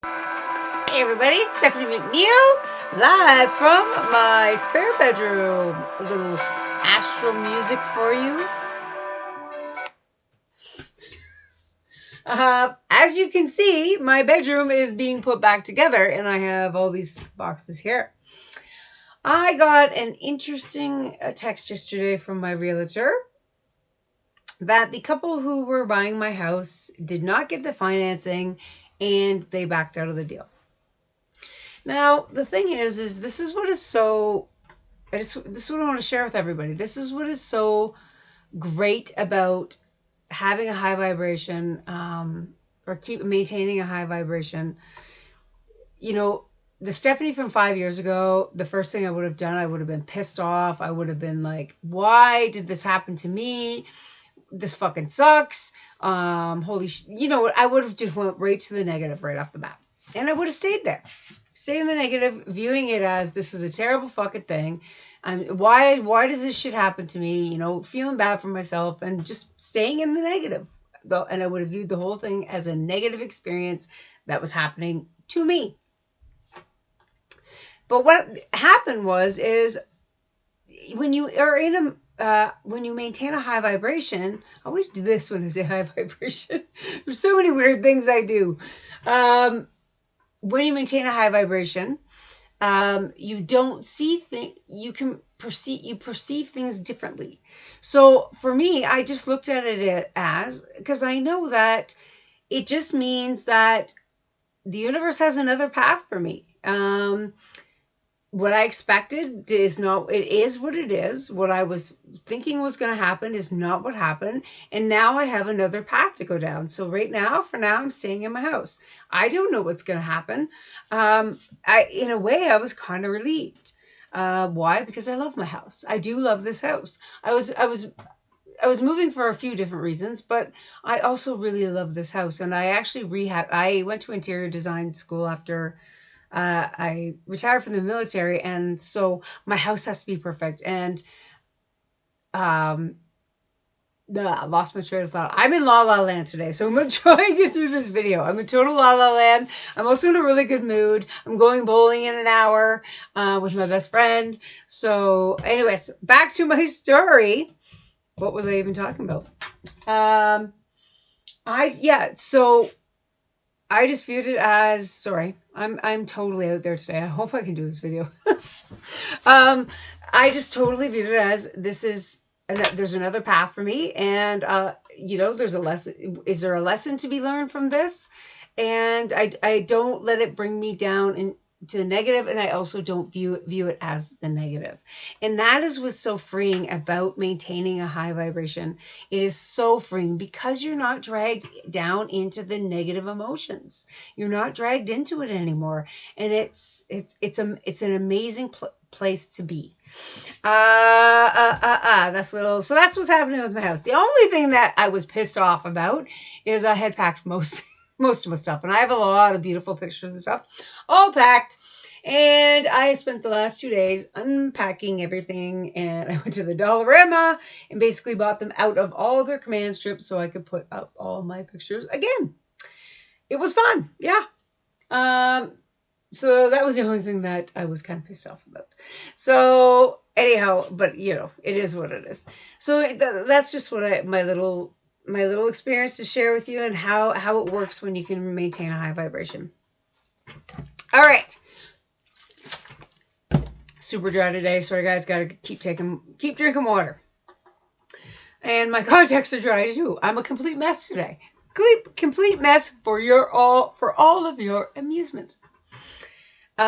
Hey everybody, it's Stephanie McNeil, live from my spare bedroom. A little astral music for you. As you can see, my bedroom is being put back together and I have all these boxes here. I got an interesting text yesterday from my realtor that the couple who were buying my house did not get the financing and they backed out of the deal. Now, the thing is this is what is so this is what I want to share with everybody. This is what is so great about having a high vibration, or keep maintaining a high vibration. You know, the Stephanie from 5 years ago, the first thing I would have done, I would have been pissed off. I would have been like, why did this happen to me? This fucking sucks. You know what? I would have just went right to the negative right off the bat. And I would have stayed there. Stay in the negative, viewing it as this is a terrible fucking thing. Why does this shit happen to me? You know, feeling bad for myself and just staying in the negative. And I would have viewed the whole thing as a negative experience that was happening to me. But what happened is when you are in when you maintain a high vibration, I always do this when I say high vibration. There's so many weird things I do. When you maintain a high vibration, you don't see things, you perceive things differently. So for me, I just looked at it as, because I know that it just means that the universe has another path for me. What I expected is not, it is what it is. What I was thinking was going to happen is not what happened. And now I have another path to go down. So right now, for now, I'm staying in my house. I don't know what's going to happen. In a way, I was kind of relieved. Why? Because I love my house. I do love this house. I was moving for a few different reasons, but I also really love this house. And I actually I went to interior design school after I retired from the military, and so my house has to be perfect. And I lost my train of thought. I'm in La La Land today, so I'm gonna try and get through this video. I'm in total La La Land. I'm also in a really good mood. I'm going bowling in an hour with my best friend. So, anyways, back to my story. What was I even talking about? So I just viewed it as, sorry, I'm totally out there today. I hope I can do this video. I just totally viewed it as there's another path for me, and there's a lesson. Is there a lesson to be learned from this? And I don't let it bring me down to the negative, and I also don't view it as the negative. And that is what's so freeing about maintaining a high vibration. It is so freeing because you're not dragged down into the negative emotions. You're not dragged into it anymore, and it's an amazing place to be. So that's what's happening with my house. The only thing that I was pissed off about is I had packed most of my stuff, and I have a lot of beautiful pictures and stuff all packed. And I spent the last 2 days unpacking everything, and I went to the Dollarama and basically bought them out of all their command strips so I could put up all my pictures again. It was fun. Yeah. So that was the only thing that I was kind of pissed off about. So anyhow, but it is what it is. So that's just what my little experience to share with you, and how it works when you can maintain a high vibration. All right. Super dry today. Sorry guys, gotta keep drinking water. And my contacts are dry too. I'm a complete mess today. Complete mess for all of your amusement. All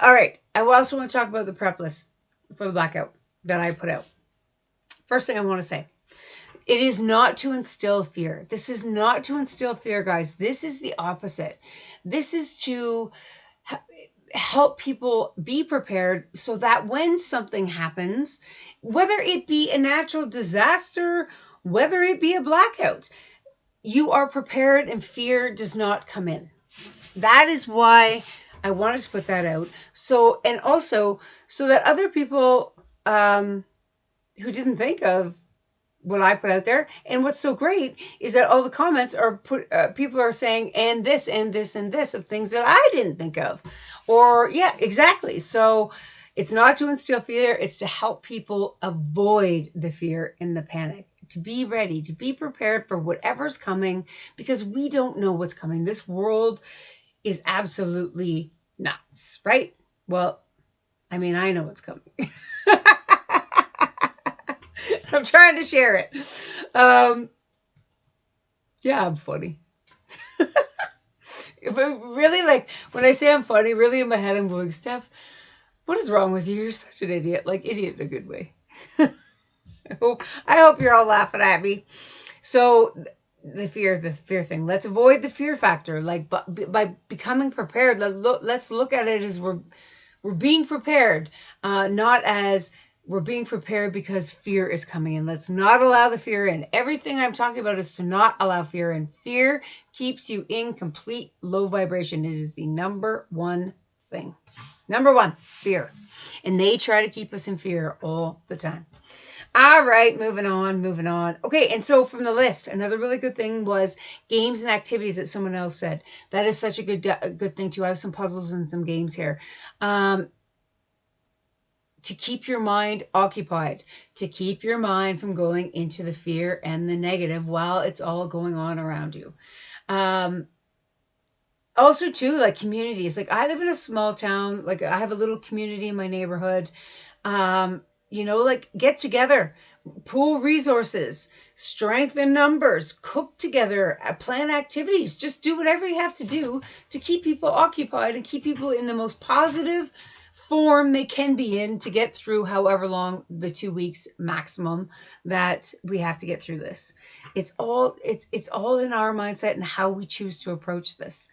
right. I also want to talk about the prep list for the blackout that I put out. First thing I want to say, it is not to instill fear. This is not to instill fear, guys. This is the opposite. This is to help people be prepared so that when something happens, whether it be a natural disaster, whether it be a blackout, you are prepared and fear does not come in. That is why I wanted to put that out. So, and also so that other people who didn't think of what I put out there. And what's so great is that all the comments are people are saying, and this, and this, and this of things that I didn't think of. Or, yeah, exactly. So it's not to instill fear, it's to help people avoid the fear and the panic, to be ready, to be prepared for whatever's coming, because we don't know what's coming. This world is absolutely nuts, right? Well, I mean, I know what's coming. I'm trying to share it. Yeah, I'm funny. But really, like, when I say I'm funny, really in my head, I'm going, Steph, what is wrong with you? You're such an idiot. Like, idiot in a good way. I hope you're all laughing at me. So the fear thing. Let's avoid the fear factor. Like, by becoming prepared, let's look at it as we're being prepared, not as we're being prepared because fear is coming in. Let's not allow the fear in. Everything I'm talking about is to not allow fear in. Fear keeps you in complete low vibration. It is the number one thing. Number one, fear. And they try to keep us in fear all the time. All right, moving on, moving on. Okay, and so from the list, another really good thing was games and activities that someone else said. That is such a good thing too. I have some puzzles and some games here. To keep your mind occupied, to keep your mind from going into the fear and the negative while it's all going on around you. Also too, like communities. Like, I live in a small town. Like, I have a little community in my neighborhood. Like, get together, pool resources, strengthen numbers, cook together, plan activities. Just do whatever you have to do to keep people occupied and keep people in the most positive form they can be in to get through however long, the 2 weeks maximum that we have to get through this. It's all in our mindset and how we choose to approach this.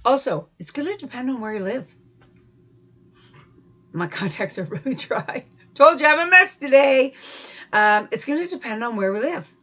Also, it's going to depend on where you live. My contacts are really dry. Told you I'm a mess today. It's going to depend on where we live.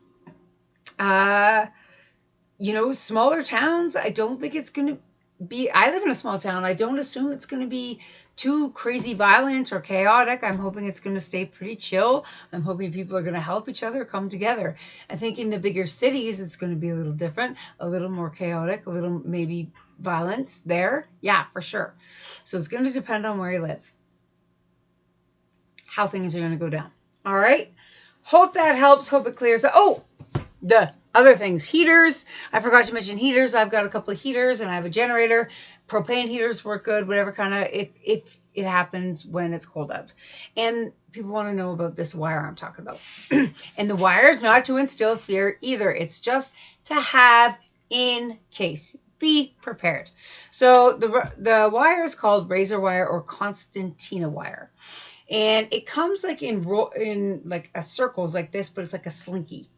Smaller towns, I don't think it's going to be. I live in a small town. I don't assume it's going to be too crazy violent or chaotic. I'm hoping it's going to stay pretty chill. I'm hoping people are going to help each other come together. I think in the bigger cities, it's going to be a little different, a little more chaotic, a little maybe violence there. Yeah, for sure. So it's going to depend on where you live, how things are going to go down. All right. Hope that helps. Hope it clears. Oh, the other things, heaters. I forgot to mention heaters. I've got a couple of heaters and I have a generator. Propane heaters work good, whatever kind of, if it happens when it's cold out. And people want to know about this wire I'm talking about. And the wire is not to instill fear either. It's just to have in case. Be prepared. So the wire is called razor wire or Constantina wire. And it comes like in like a circles like this, but it's like a slinky.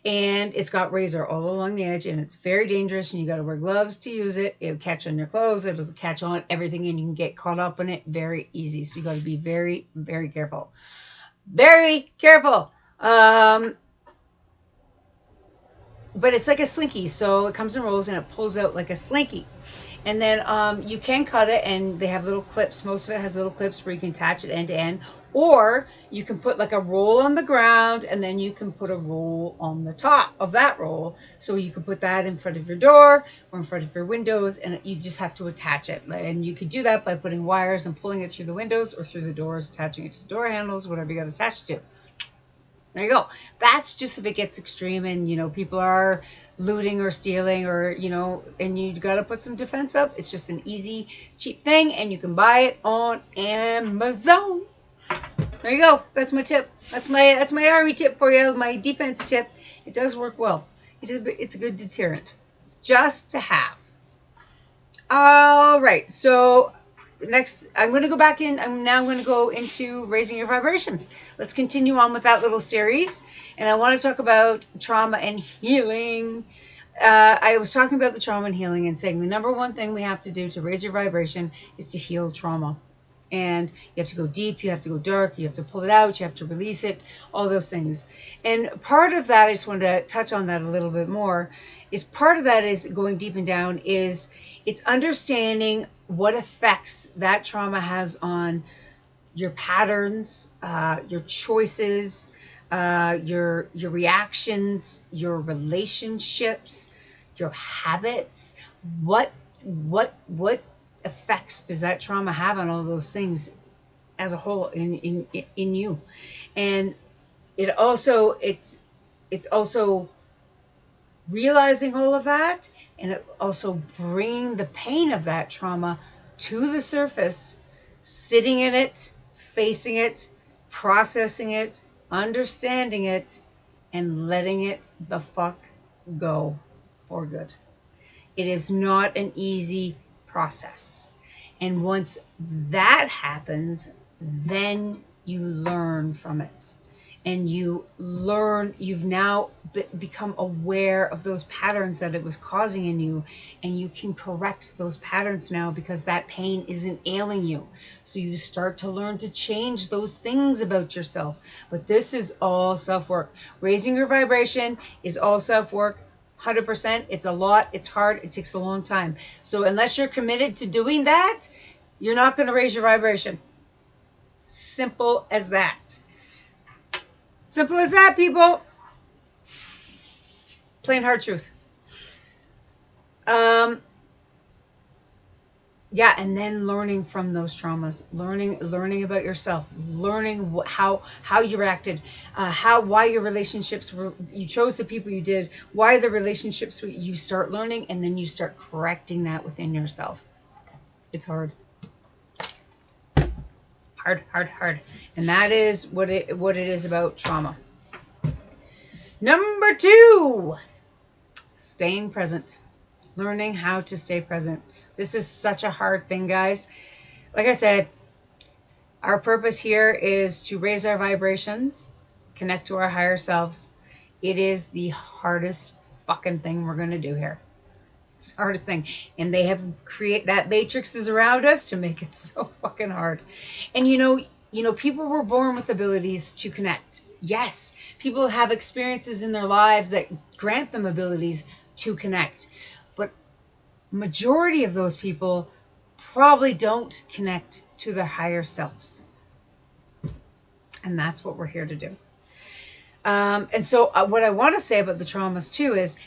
And it's got razor all along the edge, and it's very dangerous, and you got to wear gloves to use it. It'll catch on your clothes, it'll catch on everything, and you can get caught up in it very easy. So you got to be very, very careful. Very careful. But it's like a slinky, so it comes in rolls and it pulls out like a slinky. And then you can cut it, and they have little clips. Most of it has little clips where you can attach it end to end. Or you can put like a roll on the ground, and then you can put a roll on the top of that roll. So you can put that in front of your door or in front of your windows, and you just have to attach it. And you can do that by putting wires and pulling it through the windows or through the doors, attaching it to door handles, whatever you got to attach it to. There you go. That's just if it gets extreme and, people are looting or stealing or, and you got to put some defense up. It's just an easy, cheap thing, and you can buy it on Amazon. There you go. That's my tip. That's my army tip for you, my defense tip. It does work well. It's a good deterrent. Just to have. All right. So next, I'm going to go back in. I'm now going to go into raising your vibration. Let's continue on with that little series. And I want to talk about trauma and healing. I was talking about the trauma and healing and saying the number one thing we have to do to raise your vibration is to heal trauma. And you have to go deep, you have to go dark, you have to pull it out, you have to release it, all those things. And part of that, I just wanted to touch on that a little bit more, is part of that is going deep and down is it's understanding what effects that trauma has on your patterns, your choices, your reactions, your relationships, your habits. What effects does that trauma have on all those things as a whole in you? And it's also realizing all of that, and it also bringing the pain of that trauma to the surface, sitting in it, facing it, processing it, understanding it, and letting it the fuck go for good. It is not an easy process. And once that happens, then you learn from it. And you've now become aware of those patterns that it was causing in you. And you can correct those patterns now because that pain isn't ailing you. So you start to learn to change those things about yourself. But this is all self work. Raising your vibration is all self work. 100%. It's a lot. It's hard. It takes a long time. So unless you're committed to doing that, you're not going to raise your vibration. Simple as that. Simple as that, people. Plain hard truth. Um, yeah, and then learning from those traumas, learning about yourself, learning how you reacted, why your relationships were, you chose the people you did, why the relationships you start learning, and then you start correcting that within yourself. It's hard. Hard. And that is what it is about trauma. Number 2, staying present. Learning how to stay present. This is such a hard thing, guys. Like I said, our purpose here is to raise our vibrations, connect to our higher selves. It is the hardest fucking thing we're going to do here. It's the hardest thing. And they have create that matrix is around us to make it so fucking hard. And people were born with abilities to connect. Yes, people have experiences in their lives that grant them abilities to connect. But majority of those people probably don't connect to their higher selves. And that's what we're here to do. And so what I want to say about the traumas too is,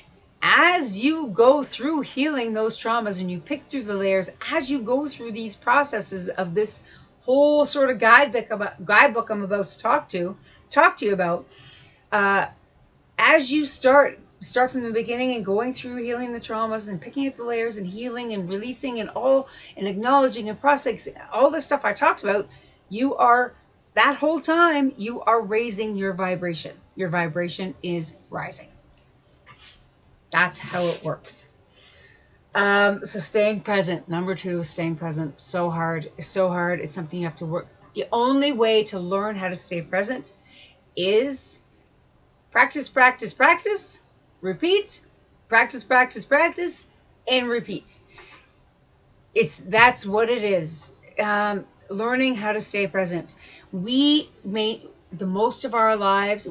as you go through healing those traumas and you pick through the layers, as you go through these processes of this whole sort of guidebook I'm about to talk to you about, as you start from the beginning and going through healing the traumas and picking at the layers and healing and releasing and acknowledging and processing all the stuff I talked about, that whole time you are raising your vibration. Your vibration is rising. That's how it works. So staying present. Number 2, staying present. So hard. It's so hard. It's something you have to work. The only way to learn how to stay present is practice, repeat, practice, and repeat. That's what it is. Learning how to stay present. Most of our lives,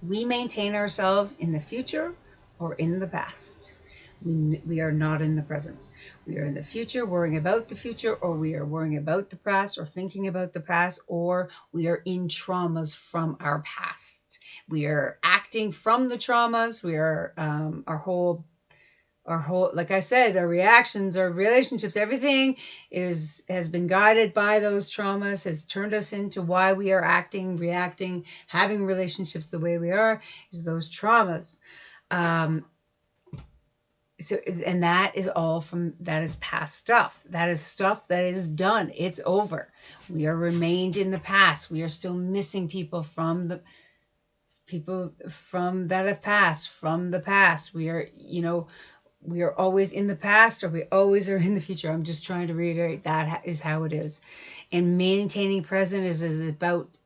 we maintain ourselves in the future or in the past. We are not in the present. We are in the future, worrying about the future, or we are worrying about the past or thinking about the past, or we are in traumas from our past. We are acting from the traumas. We are like I said, our reactions, our relationships, everything has been guided by those traumas, has turned us into why we are acting, reacting, having relationships the way we are, is those traumas. And that is past stuff. That is stuff that is done. It's over. We are remained in the past. We are still missing people from that have passed, from the past. We are always in the past, or we always are in the future. I'm just trying to reiterate that is how it is. And maintaining present is about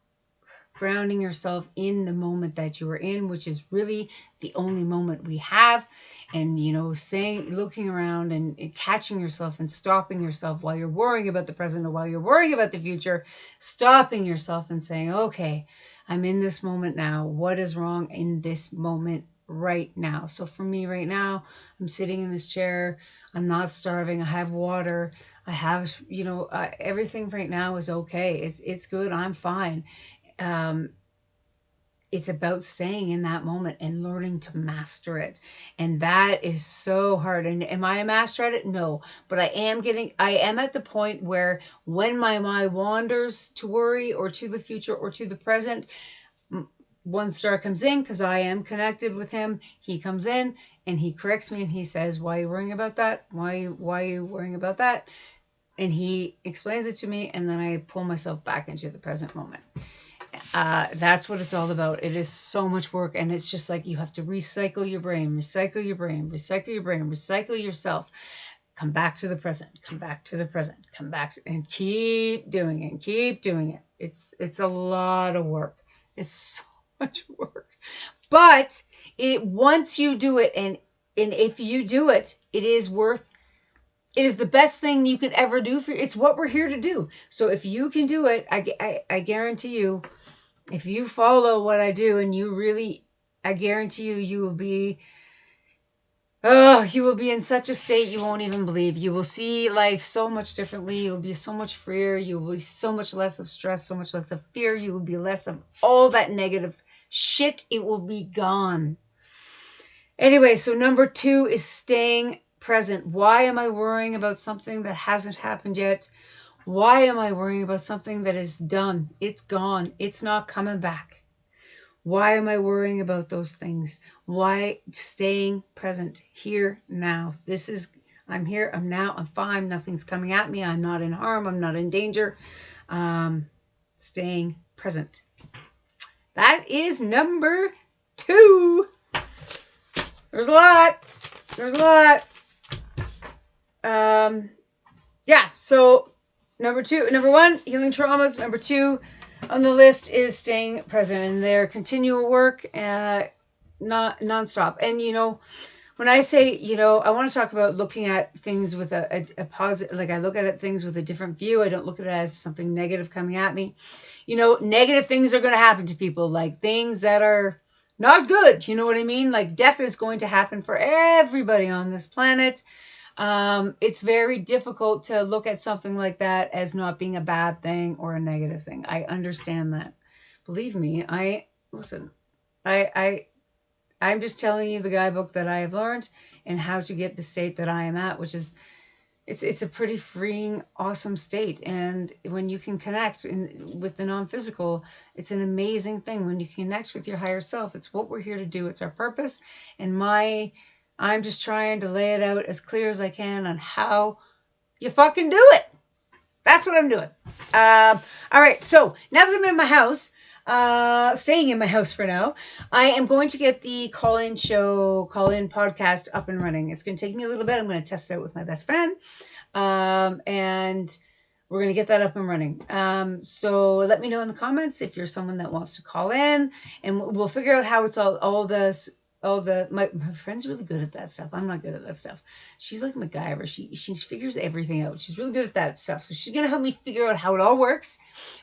grounding yourself in the moment that you are in, which is really the only moment we have. And, looking around and catching yourself and stopping yourself while you're worrying about the present or while you're worrying about the future, stopping yourself and saying, okay, I'm in this moment now. What is wrong in this moment right now. So for me right now, I'm sitting in this chair. I'm not starving. I have water. I have, everything right now is okay. It's good. I'm fine. Um, it's about staying in that moment and learning to master it. And that is so hard. And am I a master at it? No. But I am at the point where when my mind wanders to worry or to the future or to the present, one star comes in because I am connected with him. He comes in and he corrects me and he says, "Why are you worrying about that? Why are you worrying about that?" And he explains it to me, and then I pull myself back into the present moment. That's what it's all about. It is so much work, and it's just like you have to recycle your brain, recycle your brain, recycle your brain, recycle yourself. Come back to the present, come back to the present, come back to, and keep doing it, keep doing it. It's a lot of work. It's so much work. But once you do it, and if you do it, it is the best thing you could ever do it's what we're here to do. So if you can do it, I guarantee you, if you follow what I do and I guarantee you, you will be in such a state you won't even believe. You will see life so much differently. You will be so much freer. You will be so much less of stress, so much less of fear. You will be less of all that negative shit. It will be gone. Anyway, so number 2 is staying present. Why am I worrying about something that hasn't happened yet? Why am I worrying about something that is done? It's gone. It's not coming back. Why am I worrying about those things? Why staying present here now? I'm here, I'm now, I'm fine. Nothing's coming at me. I'm not in harm. I'm not in danger. Staying present. That is number 2. There's a lot. Yeah, so number 1, healing traumas. Number 2 on the list is staying present, and their continual work, not nonstop. And when I say, I want to talk about looking at things with a positive, like I look at things with a different view. I don't look at it as something negative coming at me. Negative things are going to happen to people, like things that are not good. You know what I mean? Like death is going to happen for everybody on this planet. It's very difficult to look at something like that as not being a bad thing or a negative thing. I understand that. Believe me, I'm just telling you the guidebook that I have learned and how to get the state that I am at, which is, it's a pretty freeing, awesome state. And when you can connect with the non-physical, it's an amazing thing. When you connect with your higher self, it's what we're here to do. It's our purpose. And I'm just trying to lay it out as clear as I can on how you fucking do it. That's what I'm doing. All right. So now that I'm in my house, staying in my house for now, I am going to get the call-in podcast up and running. It's going to take me a little bit. I'm going to test it out with my best friend. And we're going to get that up and running. So let me know in the comments if you're someone that wants to call in, and we'll figure out how it's my friend's really good at that stuff. I'm not good at that stuff. She's like MacGyver. She figures everything out. She's really good at that stuff. So she's going to help me figure out how it all works.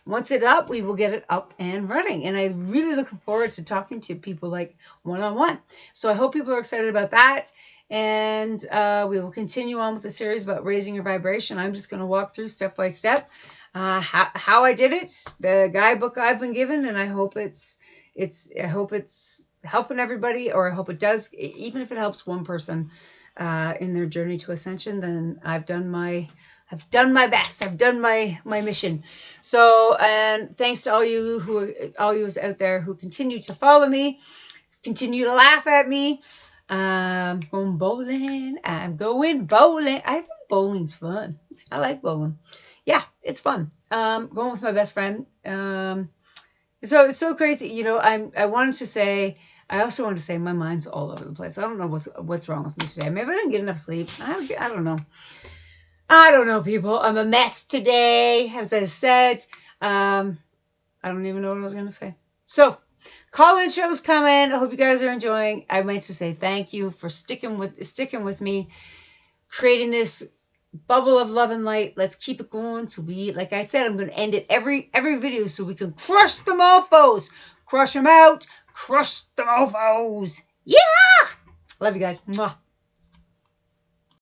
Once it's up, we will get it up and running. And I'm really looking forward to talking to people like one-on-one. So I hope people are excited about that. And we will continue on with the series about raising your vibration. I'm just going to walk through step by step how I did it, the guidebook I've been given, and I hope it's helping everybody, or I hope it does. Even if it helps one person in their journey to ascension, then I've done my best. I've done my mission. So, and thanks to all you out there who continue to follow me, continue to laugh at me. I'm going bowling. I think bowling's fun. I like bowling. Yeah, it's fun. Going with my best friend. So it's so crazy. I also wanted to say my mind's all over the place. I don't know what's wrong with me today. Maybe I didn't get enough sleep. I don't know. I don't know, people. I'm a mess today, as I said. I don't even know what I was going to say. So, call-in shows coming. I hope you guys are enjoying. I meant to say thank you for sticking with me, creating this bubble of love and light. Let's keep it going. So like I said, I'm going to end it every video so we can crush the mofos. Crush them out. Crush the mofos. Yeah. Love you guys. Mwah.